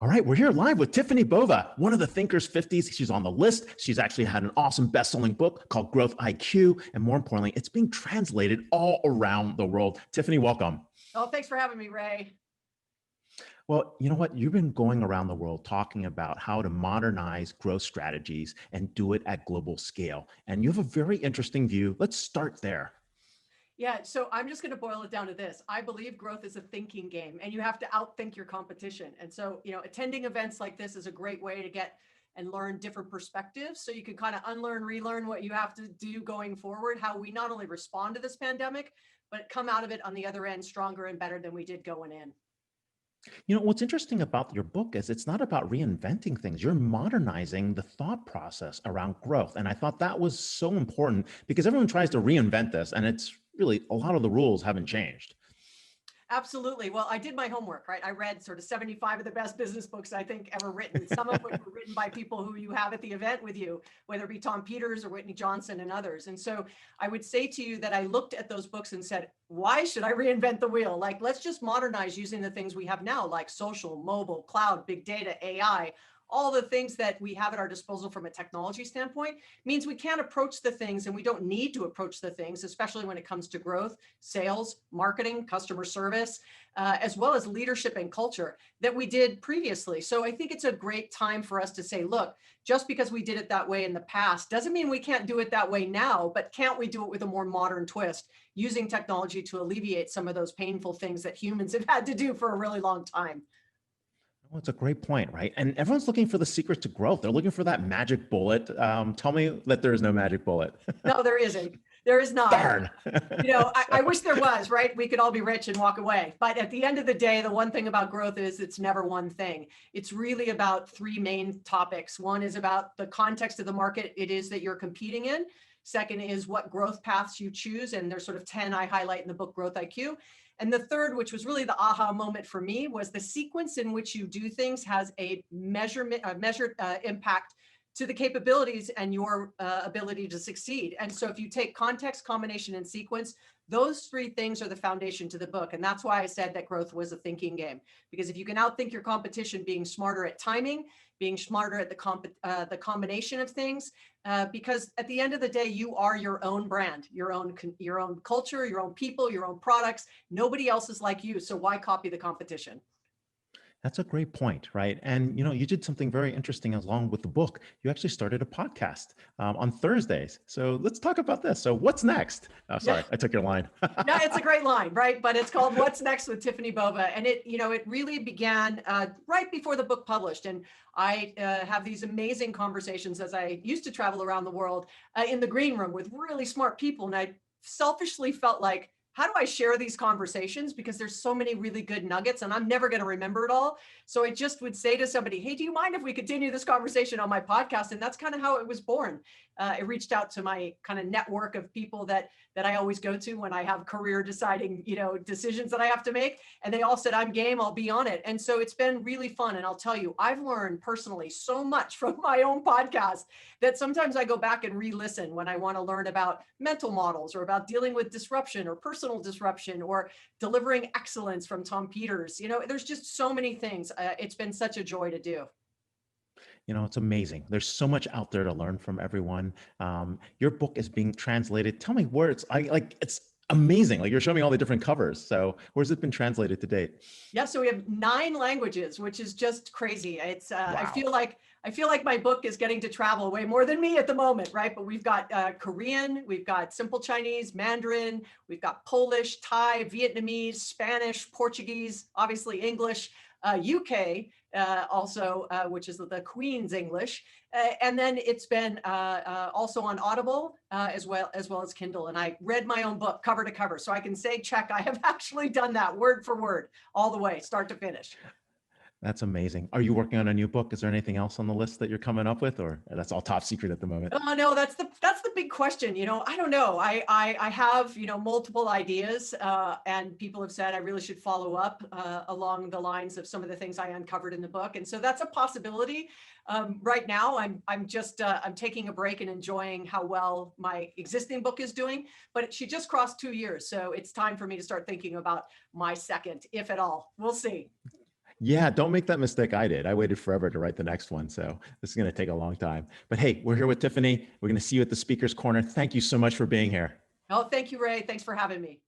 All right, we're here live with Tiffani Bova, one of the Thinkers 50s. She's on the list. She's actually had an awesome best-selling book called GrowthIQ. And more importantly, it's being translated all around the world. Tiffani, welcome. Oh, thanks for having me, Ray. Well, you know what? You've been going around the world talking about how to modernize growth strategies and do it at global scale. And you have a very interesting view. Let's start there. Yeah, so I'm just going to boil it down to this. I believe growth is a thinking game, and you have to outthink your competition. And so, attending events like this is a great way to get and learn different perspectives. So you can kind of unlearn, relearn what you have to do going forward, how we not only respond to this pandemic, but come out of it on the other end stronger and better than we did going in. You know, what's interesting about your book is it's not about reinventing things. You're modernizing the thought process around growth. And I thought that was so important because everyone tries to reinvent this, and it's really a lot of the rules haven't changed. Absolutely. Well, I did my homework, right? I read sort of 75 of the best business books I think ever written, some of which were written by people who you have at the event with you, whether it be Tom Peters or Whitney Johnson and others. And so I would say to you that I looked at those books and said, why should I reinvent the wheel? Like, let's just modernize using the things we have now, like social, mobile, cloud, big data, AI. All the things that we have at our disposal from a technology standpoint means we can't approach the things, and we don't need to approach the things, especially when it comes to growth, sales, marketing, customer service, as well as leadership and culture that we did previously. So I think it's a great time for us to say, look, just because we did it that way in the past doesn't mean we can't do it that way now, but can't we do it with a more modern twist, using technology to alleviate some of those painful things that humans have had to do for a really long time? Well, it's a great point, right? And everyone's looking for the secret to growth. They're looking for that magic bullet. Tell me that there is no magic bullet. No, there isn't. There is not. Darn. I wish there was, right? We could all be rich and walk away. But at the end of the day, the one thing about growth is it's never one thing. It's really about three main topics. One is about the context of the market it is that you're competing in. Second is what growth paths you choose. And there's sort of 10 I highlight in the book, GrowthIQ. And the third, which was really the aha moment for me, was the sequence in which you do things has a measured impact to the capabilities and your ability to succeed. And so if you take context, combination, and sequence, those three things are the foundation to the book. And that's why I said that growth was a thinking game. Because if you can outthink your competition, being smarter at timing, being smarter at the combination of things, because at the end of the day, you are your own brand, your own culture, your own people, your own products. Nobody else is like you. So why copy the competition? That's a great point, right? And you know, you did something very interesting along with the book. You actually started a podcast on Thursdays. So let's talk about this. So what's next? Oh, sorry, I took your line. No, it's a great line, right? But it's called "What's Next" with Tiffani Bova, and it really began right before the book published. And I have these amazing conversations as I used to travel around the world in the green room with really smart people, and I selfishly felt like, how do I share these conversations? Because there's so many really good nuggets and I'm never going to remember it all. So I just would say to somebody, hey, do you mind if we continue this conversation on my podcast? And that's kind of how it was born. I reached out to my kind of network of people that I always go to when I have career deciding, decisions that I have to make. And they all said, I'm game, I'll be on it. And so it's been really fun. And I'll tell you, I've learned personally so much from my own podcast that sometimes I go back and re-listen when I want to learn about mental models or about dealing with disruption or personal disruption or delivering excellence from Tom Peters. There's just so many things. It's been such a joy to do. You know, it's amazing. There's so much out there to learn from everyone. Your book is being translated. Tell me where it's amazing. Like, you're showing me all the different covers. So where's it been translated to date? Yeah, so we have 9 languages, which is just crazy. It's Wow. I feel like my book is getting to travel way more than me at the moment, right? But we've got Korean, we've got Simple Chinese, Mandarin, we've got Polish, Thai, Vietnamese, Spanish, Portuguese, obviously English, UK also, which is the Queen's English. And then it's been also on Audible as well as Kindle. And I read my own book cover to cover. So I can say, check, I have actually done that word for word, all the way, start to finish. That's amazing. Are you working on a new book? Is there anything else on the list that you're coming up with, or that's all top secret at the moment? Oh, no, that's the big question. I don't know. I have, multiple ideas and people have said I really should follow up along the lines of some of the things I uncovered in the book. And so that's a possibility. Right now, I'm taking a break and enjoying how well my existing book is doing, but she just crossed 2 years. So it's time for me to start thinking about my second, if at all. We'll see. Yeah, don't make that mistake I did. I waited forever to write the next one. So this is going to take a long time. But hey, we're here with Tiffani. We're going to see you at the speaker's corner. Thank you so much for being here. Oh, thank you, Ray. Thanks for having me.